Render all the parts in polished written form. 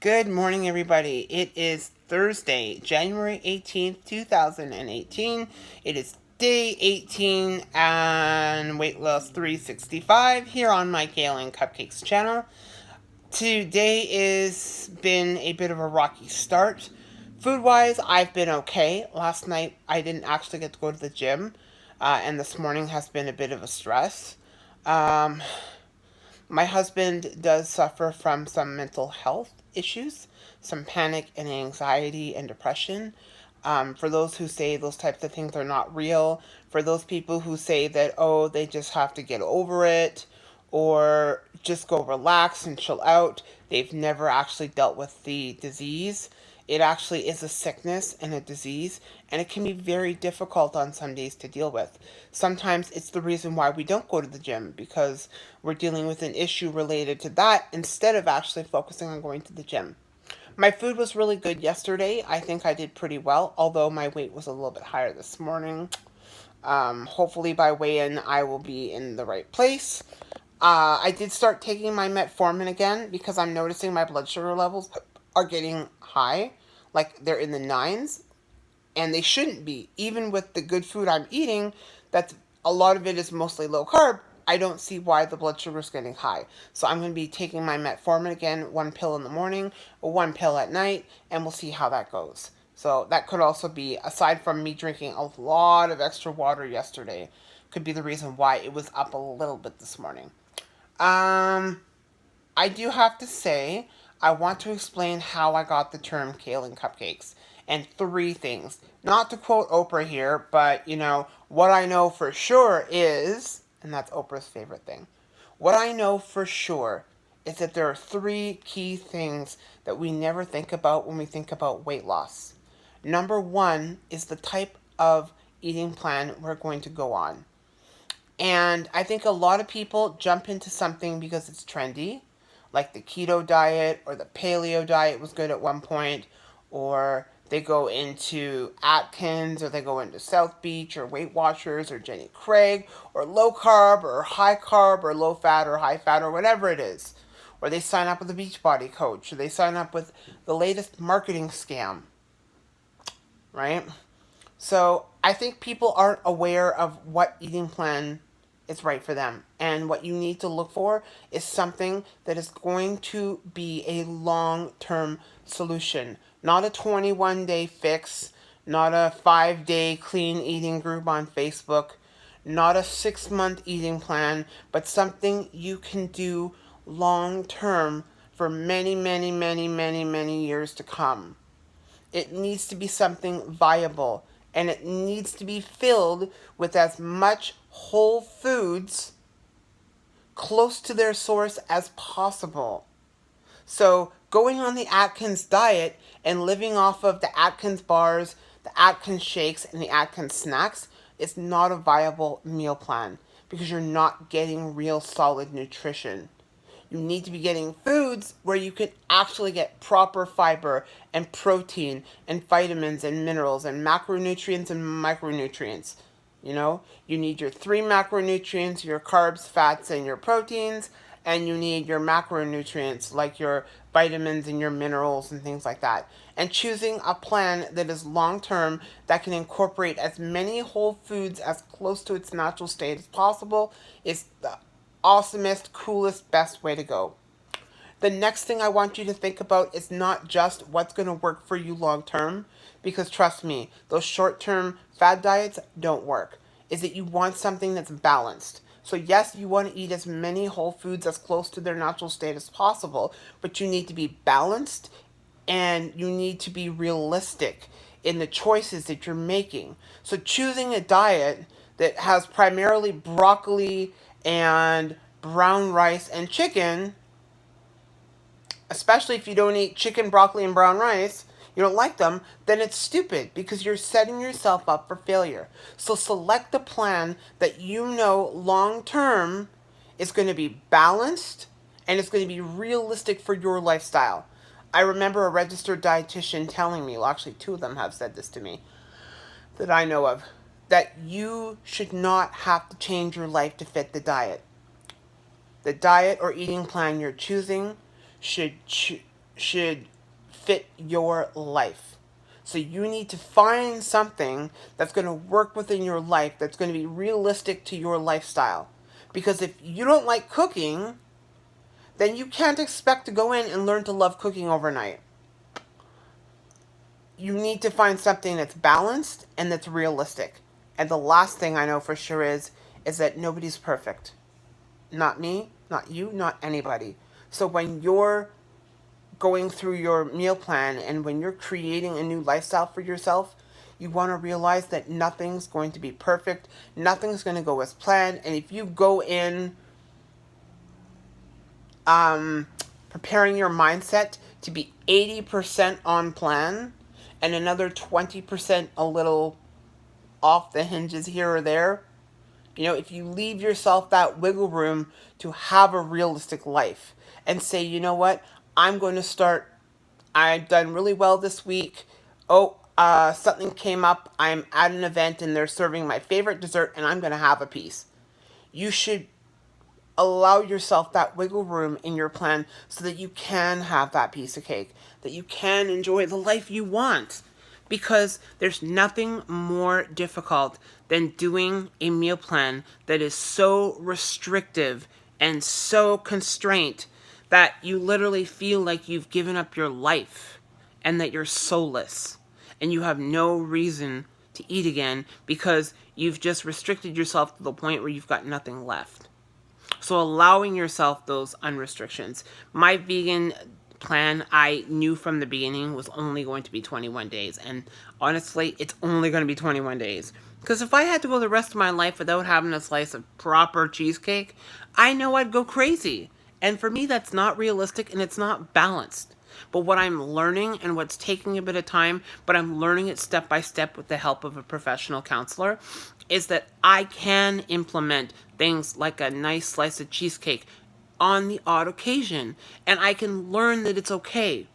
Good morning, everybody. It is Thursday, January 18th, 2018. It is day 18 and Weightloss 365 here on my Kale and Cupcakes channel. Today has been a bit of a rocky start. Food wise, I've been okay. Last night, I didn't actually get to go to the gym, and this morning has been a bit of a stress. Um, my husband does suffer from some mental health issues, some panic and anxiety and depression. For those who say those types of things are not real, for those people who say that, oh, they just have to get over it or just go relax and chill out, they've never actually dealt with the disease. It actually is a sickness and a disease, and it can be very difficult on some days to deal with. Sometimes it's the reason why we don't go to the gym, because we're dealing with an issue related to that instead of actually focusing on going to the gym. My food was really good yesterday. I think I did pretty well, although my weight was a little bit higher this morning. Hopefully, by weigh-in, I will be in the right place. I did start taking my metformin again because I'm noticing my blood sugar levels are getting high, like they're in the nines, and they shouldn't be. Even with the good food I'm eating, that's a lot of it is mostly low carb. I don't see why the blood sugar is getting high. So I'm going to be taking my metformin again, one pill in the morning, one pill at night, and we'll see how that goes. So that could also be, aside from me drinking a lot of extra water yesterday, could be the reason why it was up a little bit this morning. Um, I do have to say, I want to explain how I got the term kale and cupcakes. And three things. Not to quote Oprah here, but what I know for sure is, and that's Oprah's favorite thing, what I know for sure is that there are three key things that we never think about when we think about weight loss. Number one is the type of eating plan we're going to go on. And I think a lot of people jump into something because it's trendy, like the keto diet or the paleo diet was good at one point, or they go into Atkins, or they go into South Beach, or Weight Watchers, or Jenny Craig, or low carb, or high carb, or low fat, or high fat, or whatever it is. Or they sign up with a Beachbody coach, or they sign up with the latest marketing scam, right? So I think people aren't aware of what eating plan is right for them. And what you need to look for is something that is going to be a long term solution, not a 21-day fix, not a 5-day clean eating group on Facebook, not a 6-month eating plan, but something you can do long term for many, many, many, many, many years to come. It needs to be something viable, and it needs to be filled with as much whole foods close to their source as possible. So, going on the Atkins diet and living off of the Atkins bars, the Atkins shakes, and the Atkins snacks is not a viable meal plan because you're not getting real solid nutrition. You need to be getting foods where you can actually get proper fiber and protein and vitamins and minerals and macronutrients and micronutrients. You need your three macronutrients, your carbs, fats, and your proteins, and you need your macronutrients like your vitamins and your minerals and things like that. And choosing a plan that is long term that can incorporate as many whole foods as close to its natural state as possible is the awesomest, coolest, best way to go. The next thing I want you to think about is not just what's going to work for you long term, because trust me, those short term fad diets don't work. Is that you want something that's balanced. So, yes, you want to eat as many whole foods as close to their natural state as possible, but you need to be balanced and you need to be realistic in the choices that you're making. So, choosing a diet that has primarily broccoli and brown rice and chicken, especially if you don't eat chicken, broccoli, and brown rice, you don't like them, then it's stupid because you're setting yourself up for failure. So select a plan that you know long term is going to be balanced and it's going to be realistic for your lifestyle. I remember a registered dietitian telling me, well, actually, two of them have said this to me that I know of, that you should not have to change your life to fit the diet. The diet or eating plan you're choosing should should fit your life. So you need to find something that's going to work within your life, that's going to be realistic to your lifestyle. Because if you don't like cooking, then you can't expect to go in and learn to love cooking overnight. You need to find something that's balanced and that's realistic. And the last thing I know for sure is that nobody's perfect. Not me, not you, not anybody. So when you're going through your meal plan and when you're creating a new lifestyle for yourself, you want to realize that nothing's going to be perfect. Nothing's going to go as planned. And if you go in preparing your mindset to be 80% on plan and another 20% a little off the hinges here or there, if you leave yourself that wiggle room to have a realistic life and say, you know what, I'm going to start, I've done really well this week. Something came up. I'm at an event and they're serving my favorite dessert and I'm going to have a piece. You should allow yourself that wiggle room in your plan so that you can have that piece of cake, that you can enjoy the life you want. Because there's nothing more difficult than doing a meal plan that is so restrictive and so constrained that you literally feel like you've given up your life and that you're soulless and you have no reason to eat again because you've just restricted yourself to the point where you've got nothing left. So allowing yourself those unrestrictions. My vegan plan, I knew from the beginning, was only going to be 21 days. And honestly, it's only going to be 21 days. Because if I had to go the rest of my life without having a slice of proper cheesecake, I know I'd go crazy. And for me, that's not realistic and it's not balanced. But what I'm learning and what's taking a bit of time, but I'm learning it step by step with the help of a professional counselor, is that I can implement things like a nice slice of cheesecake on the odd occasion. And I can learn that it's okay.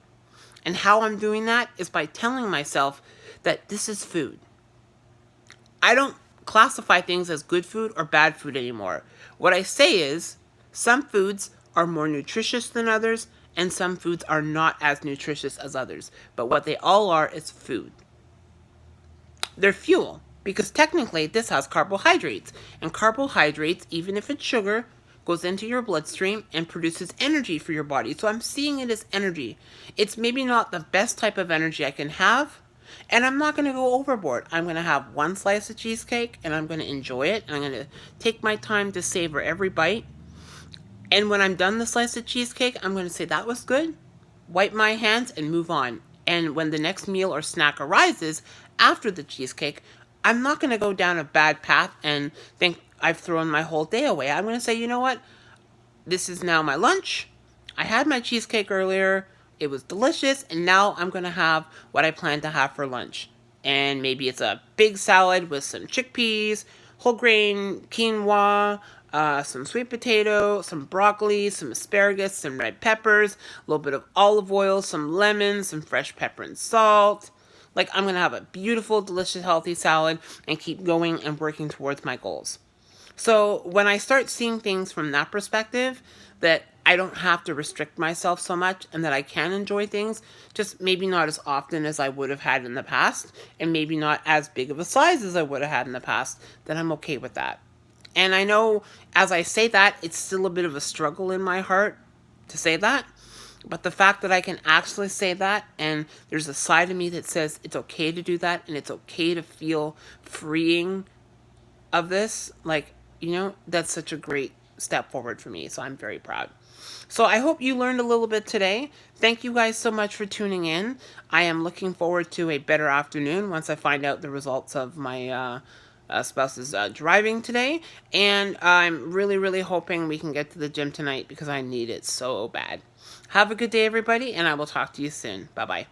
And how I'm doing that is by telling myself that this is food. I don't classify things as good food or bad food anymore. What I say is some foods are more nutritious than others, and some foods are not as nutritious as others. But what they all are is food. They're fuel, because technically this has carbohydrates. And carbohydrates, even if it's sugar, goes into your bloodstream and produces energy for your body. So I'm seeing it as energy. It's maybe not the best type of energy I can have, and I'm not going to go overboard. I'm going to have one slice of cheesecake, and I'm going to enjoy it, and I'm going to take my time to savor every bite. And when I'm done the slice of cheesecake, I'm going to say, that was good, wipe my hands, and move on. And when the next meal or snack arises after the cheesecake, I'm not going to go down a bad path and think I've thrown my whole day away. I'm going to say, you know what? This is now my lunch. I had my cheesecake earlier. It was delicious. And now I'm going to have what I plan to have for lunch. And maybe it's a big salad with some chickpeas, whole grain quinoa, some sweet potato, some broccoli, some asparagus, some red peppers, a little bit of olive oil, some lemon, some fresh pepper and salt. Like, I'm going to have a beautiful, delicious, healthy salad and keep going and working towards my goals. So when I start seeing things from that perspective, that I don't have to restrict myself so much and that I can enjoy things, just maybe not as often as I would have had in the past, and maybe not as big of a size as I would have had in the past, then I'm okay with that. And I know as I say that, it's still a bit of a struggle in my heart to say that. But the fact that I can actually say that, and there's a side of me that says it's okay to do that, and it's okay to feel freeing of this, that's such a great step forward for me. So I'm very proud. So I hope you learned a little bit today. Thank you guys so much for tuning in. I am looking forward to a better afternoon once I find out the results of my spouse's driving today. And I'm really, really hoping we can get to the gym tonight because I need it so bad. Have a good day, everybody, and I will talk to you soon. Bye-bye.